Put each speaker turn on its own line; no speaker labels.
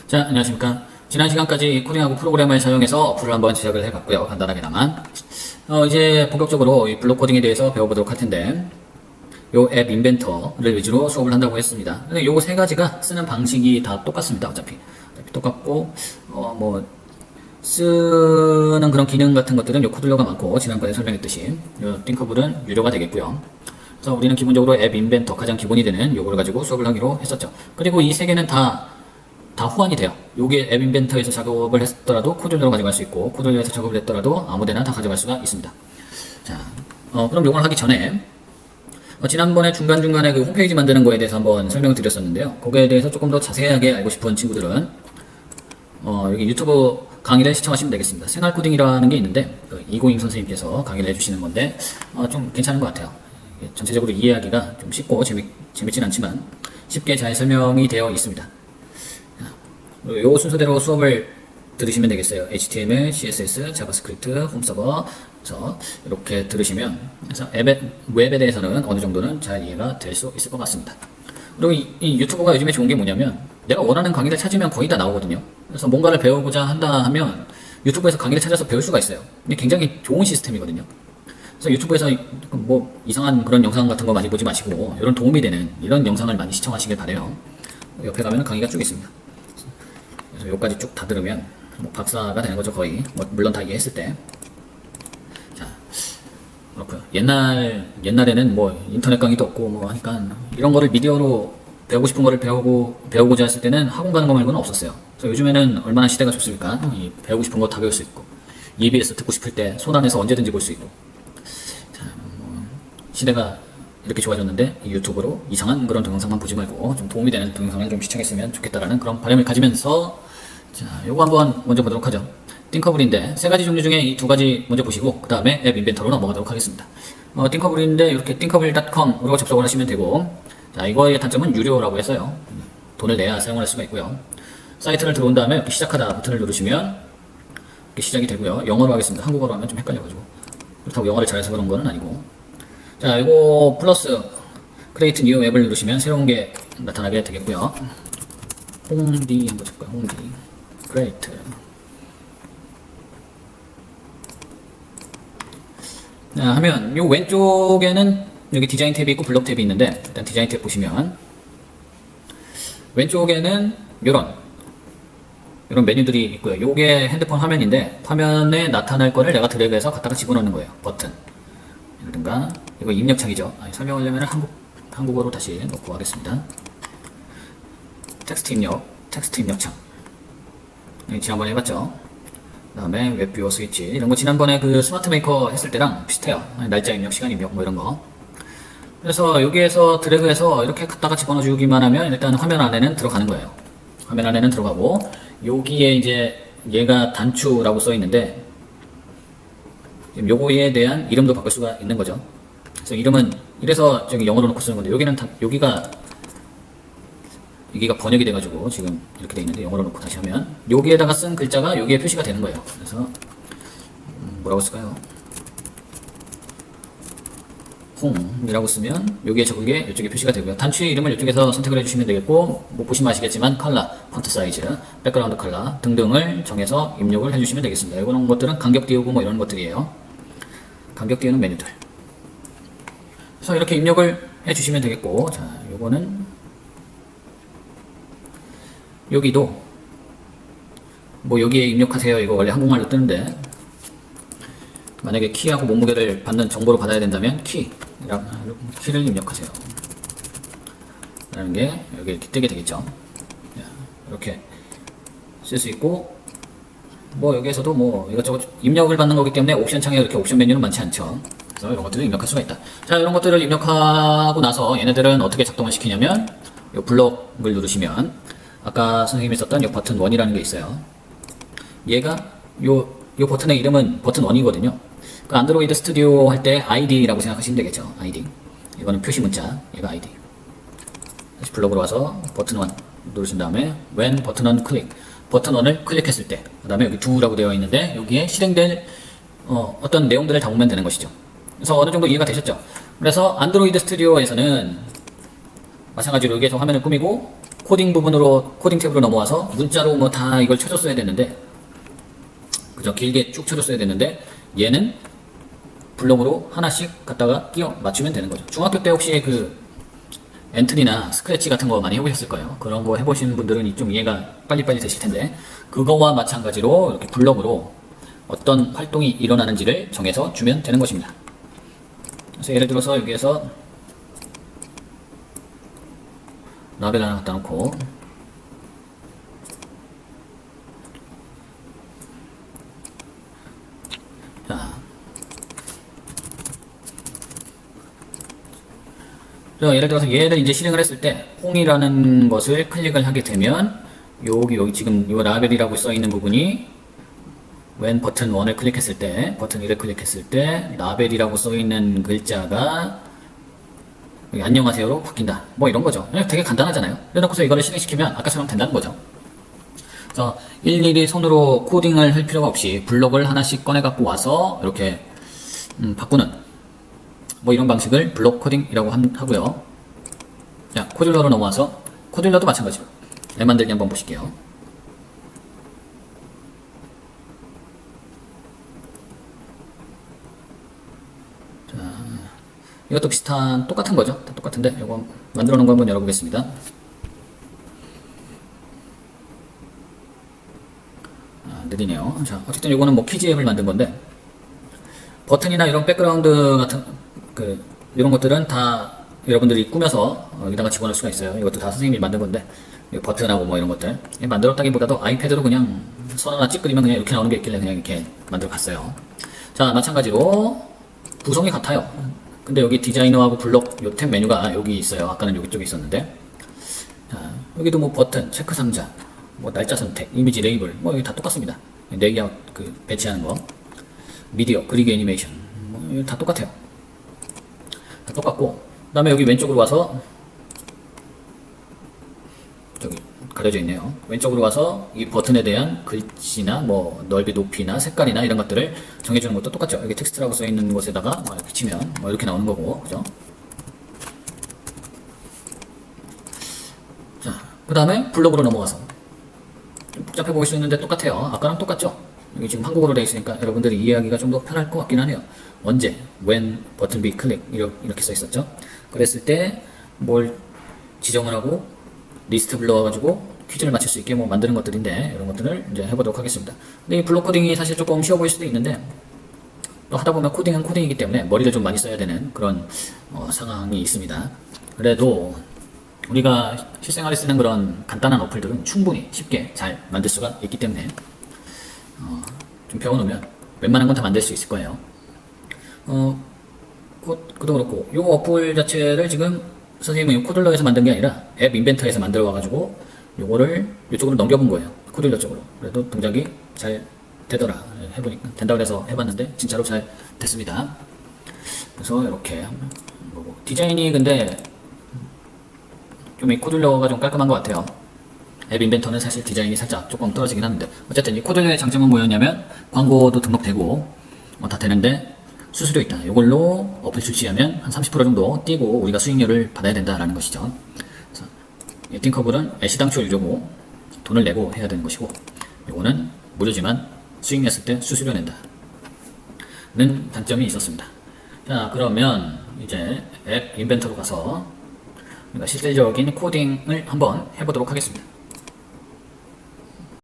자, 안녕하십니까. 지난 시간까지 코딩하고 프로그램을 사용해서 어플을 한번 제작을 해봤고요. 간단하게나만. 이제 본격적으로 이 블록 코딩에 대해서 배워보도록 할 텐데, 요 앱 인벤터를 위주로 수업을 한다고 했습니다. 근데 요 세 가지가 쓰는 방식이 다 똑같습니다. 어차피 똑같고, 쓰는 그런 기능 같은 것들은 요 코들러가 많고, 지난번에 설명했듯이, 요 띵커블은 유료가 되겠고요. 그래서 우리는 기본적으로 앱 인벤터, 가장 기본이 되는 요거를 가지고 수업을 하기로 했었죠. 그리고 이 세 개는 다 호환이 돼요. 요게 앱 인벤터에서 작업을 했더라도 코들러로 가져갈 수 있고, 코들러에서 작업을 했더라도 아무데나 다 가져갈 수가 있습니다. 자, 그럼 요걸 하기 전에, 지난번에 중간중간에 그 홈페이지 만드는 거에 대해서 한번 설명을 드렸었는데요. 거기에 대해서 조금 더 자세하게 알고 싶은 친구들은, 여기 유튜브 강의를 시청하시면 되겠습니다. 생활코딩이라는 게 있는데, 이고잉 선생님께서 강의를 해주시는 건데, 좀 괜찮은 것 같아요. 전체적으로 이해하기가 좀 쉽고 재밌진 않지만, 쉽게 잘 설명이 되어 있습니다. 요 순서대로 수업을 들으시면 되겠어요. HTML, CSS, 자바스크립트, 홈서버, 그래서 이렇게 들으시면 그래서 웹에 대해서는 어느 정도는 잘 이해가 될 수 있을 것 같습니다. 그리고 이 유튜브가 요즘에 좋은 게 뭐냐면 내가 원하는 강의를 찾으면 거의 다 나오거든요. 그래서 뭔가를 배우고자 한다 하면 유튜브에서 강의를 찾아서 배울 수가 있어요. 이게 굉장히 좋은 시스템이거든요. 그래서 유튜브에서 뭐 이상한 그런 영상 같은 거 많이 보지 마시고 이런 도움이 되는 이런 영상을 많이 시청하시길 바래요. 옆에 가면 강의가 쭉 있습니다. 그래서 여기까지 쭉 다 들으면 뭐 박사가 되는 거죠, 거의. 물론 다 이해했을 때. 자, 그렇고요. 옛날에는 뭐 인터넷 강의도 없고 뭐 하니까 이런 거를 미디어로 배우고 싶은 거를 배우고자 했을 때는 학원 가는 거 말고는 없었어요. 그래서 요즘에는 얼마나 시대가 좋습니까? 배우고 싶은 거 다 배울 수 있고, EBS 듣고 싶을 때 손 안에서 언제든지 볼 수 있고. 자, 시대가 이렇게 좋아졌는데 이 유튜브로 이상한 그런 동영상만 보지 말고 좀 도움이 되는 동영상을 좀 시청했으면 좋겠다라는 그런 바람을 가지면서 자, 요거 한번 먼저 보도록 하죠. 띵커블인데 세 가지 종류 중에 이 두 가지 먼저 보시고 그 다음에 앱 인벤터로 넘어가도록 하겠습니다. 띵커블인데 이렇게 띵커블.com으로 접속을 하시면 되고 자, 이거의 단점은 유료라고 해서요. 돈을 내야 사용할 수가 있고요. 사이트를 들어온 다음에 이렇게 시작하다 버튼을 누르시면 이렇게 시작이 되고요. 영어로 하겠습니다. 한국어로 하면 좀 헷갈려가지고 그렇다고 영어를 잘해서 그런 거는 아니고 자, 이거 플러스 크리에이트 뉴 앱을 누르시면 새로운 게 나타나게 되겠고요. 홈디 한번 볼까요? 홈디 크리에이트 하면 요 왼쪽에는 여기 디자인 탭이 있고 블록 탭이 있는데 일단 디자인 탭 보시면 왼쪽에는 이런 메뉴들이 있고요. 요게 핸드폰 화면인데 화면에 나타날 거를 내가 드래그해서 갖다가 집어넣는 거예요. 버튼 이라든가 이거 입력창이죠. 설명하려면 한국어로 다시 넣고 하겠습니다. 텍스트 입력창. 지난번에 해봤죠. 그 다음에 웹뷰어 스위치. 이런 거 지난번에 그 스마트 메이커 했을 때랑 비슷해요. 날짜 입력, 시간 입력, 뭐 이런 거. 그래서 여기에서 드래그해서 이렇게 갖다가 집어넣어 주기만 하면 일단 화면 안에는 들어가는 거예요. 화면 안에는 들어가고, 여기에 이제 얘가 단추라고 써 있는데, 지금 요거에 대한 이름도 바꿀 수가 있는 거죠. 그래서 이름은, 이래서 저기 영어로 놓고 쓰는 건데, 여기가 번역이 돼가지고 지금 이렇게 돼 있는데 영어로 놓고 다시 하면 여기에다가 쓴 글자가 여기에 표시가 되는 거예요. 그래서 뭐라고 쓸까요? 홈이라고 쓰면 여기에 적은 이쪽에 표시가 되고요. 단추의 이름을 이쪽에서 선택을 해주시면 되겠고 뭐 보시면 아시겠지만 컬러, 폰트 사이즈, 백그라운드 컬러 등등을 정해서 입력을 해주시면 되겠습니다. 이런 것들은 간격 띄우고 뭐 이런 것들이에요. 간격 띄우는 메뉴들. 그래서 이렇게 입력을 해주시면 되겠고 자, 요거는 여기도 뭐 여기에 입력하세요. 이거 원래 한국말로 뜨는데 만약에 키하고 몸무게를 받는 정보를 받아야 된다면 키를 입력하세요. 라는 게 여기 이렇게 뜨게 되겠죠. 이렇게 쓸 수 있고 뭐 여기에서도 뭐 이것저것 입력을 받는 거기 때문에 옵션 창에 이렇게 옵션 메뉴는 많지 않죠. 그래서 이런 것들을 입력할 수가 있다. 자, 이런 것들을 입력하고 나서 얘네들은 어떻게 작동을 시키냐면 이 블록을 누르시면 아까 선생님이 썼던 이 버튼 1이라는 게 있어요. 얘가 요 버튼의 이름은 버튼 1이거든요. 그 안드로이드 스튜디오 할 때 ID라고 생각하시면 되겠죠. ID. 이거는 표시 문자. 얘가 ID. 다시 블록으로 와서 버튼 1 누르신 다음에 when 버튼 1 클릭. 버튼 1을 클릭했을 때. 그 다음에 여기 do라고 되어 있는데 여기에 실행될 어떤 내용들을 담으면 되는 것이죠. 그래서 어느 정도 이해가 되셨죠? 그래서 안드로이드 스튜디오에서는 마찬가지로 여기에서 화면을 꾸미고 코딩 부분으로 코딩 탭으로 넘어와서 문자로 뭐 다 이걸 쳐줬어야 되는데 그저 길게 쭉 쳐줬어야 되는데 얘는 블록으로 하나씩 갖다가 끼워 맞추면 되는 거죠. 중학교 때 혹시 그 엔트리나 스크래치 같은 거 많이 해보셨을 거예요. 그런 거 해보신 분들은 좀 이해가 빨리빨리 되실 텐데 그거와 마찬가지로 이렇게 블록으로 어떤 활동이 일어나는지를 정해서 주면 되는 것입니다. 그래서 예를 들어서 여기에서 라벨 하나 갖다 놓고 예를 들어서 얘를 이제 실행을 했을 때 홈이라는 것을 클릭을 하게 되면 여기 지금 이 라벨이라고 써 있는 부분이 when 버튼 1을 클릭했을 때 버튼 1을 클릭했을 때 라벨이라고 써 있는 글자가 여기 안녕하세요로 바뀐다 뭐 이런 거죠. 되게 간단하잖아요. 그래놓고서 이거를 실행시키면 아까처럼 된다는 거죠. 그래서 일일이 손으로 코딩을 할 필요가 없이 블록을 하나씩 꺼내 갖고 와서 이렇게 바꾸는 뭐 이런 방식을 블록 코딩이라고 하고요. 자, 코듈러로 넘어와서 코듈러도 마찬가지로 앱 만들기 한번 보실게요. 자, 이것도 비슷한 똑같은 거죠. 다 똑같은데 이거 만들어 놓은 거 한번 열어보겠습니다. 느리네요. 자, 어쨌든 이거는 뭐 키즈 앱을 만든 건데 버튼이나 이런 백그라운드 같은 이런 것들은 다 여러분들이 꾸며서 여기다가 집어넣을 수가 있어요. 이것도 다 선생님이 만든 건데 버튼하고 뭐 이런 것들 만들었다기보다도 아이패드로 그냥 선 하나 찌끄리면 그냥 이렇게 나오는 게 있길래 그냥 이렇게 만들어 갔어요. 자, 마찬가지로 구성이 같아요. 근데 여기 디자이너하고 블록 요 탭 메뉴가 여기 있어요. 아까는 여기 쪽에 있었는데 자, 여기도 뭐 버튼, 체크 상자, 뭐 날짜 선택, 이미지 레이블 뭐 여기 다 똑같습니다. 레이아웃 배치하는 거, 미디어, 그리기 애니메이션 뭐 다 똑같아요. 다 똑같고 그 다음에 여기 왼쪽으로 와서 저기 가려져 있네요. 왼쪽으로 와서 이 버튼에 대한 글씨나 뭐 넓이, 높이나 색깔이나 이런 것들을 정해주는 것도 똑같죠. 여기 텍스트라고 써 있는 곳에다가 뭐 이렇게 치면 뭐 이렇게 나오는 거고, 그죠? 자, 그 다음에 블록으로 넘어가서 좀 복잡해 보일 수 있는데 똑같아요. 아까랑 똑같죠? 여기 지금 한국어로 되어 있으니까 여러분들이 이해하기가 좀 더 편할 것 같긴 하네요. 언제, when, 버튼 B 클릭 이렇게 써 있었죠. 그랬을 때 뭘 지정을 하고 리스트 불러가지고 퀴즈를 맞출 수 있게 뭐 만드는 것들인데 이런 것들을 이제 해보도록 하겠습니다. 근데 이 블록 코딩이 사실 조금 쉬워 보일 수도 있는데 또 하다 보면 코딩은 코딩이기 때문에 머리를 좀 많이 써야 되는 그런 상황이 있습니다. 그래도 우리가 실생활에 쓰는 그런 간단한 어플들은 충분히 쉽게 잘 만들 수가 있기 때문에 좀 배워놓으면 웬만한 건 다 만들 수 있을 거예요. 그것도 그렇고 이 어플 자체를 지금 선생님은 코듈러에서 만든 게 아니라 앱 인벤터에서 만들어 와가지고 요거를 이쪽으로 넘겨본 거예요. 코듈러 쪽으로. 그래도 동작이 잘 되더라. 해보니까 된다고 해서 해봤는데 진짜로 잘 됐습니다. 그래서 이렇게 한번 보고 디자인이 근데 좀 이 코듈러가 좀 깔끔한 것 같아요. 앱 인벤터는 사실 디자인이 살짝 조금 떨어지긴 하는데 어쨌든 이 코듈러의 장점은 뭐였냐면 광고도 등록되고 다 되는데 수수료 있다. 이걸로 어플 출시하면 한 30% 정도 띄고 우리가 수익률을 받아야 된다라는 것이죠. 그래서 이 띵커블은 애시당초 유료고 돈을 내고 해야 되는 것이고 이거는 무료지만 수익 냈을 때 수수료 낸다는 단점이 있었습니다. 자, 그러면 이제 앱 인벤터로 가서 우리가 실질적인 코딩을 한번 해보도록 하겠습니다.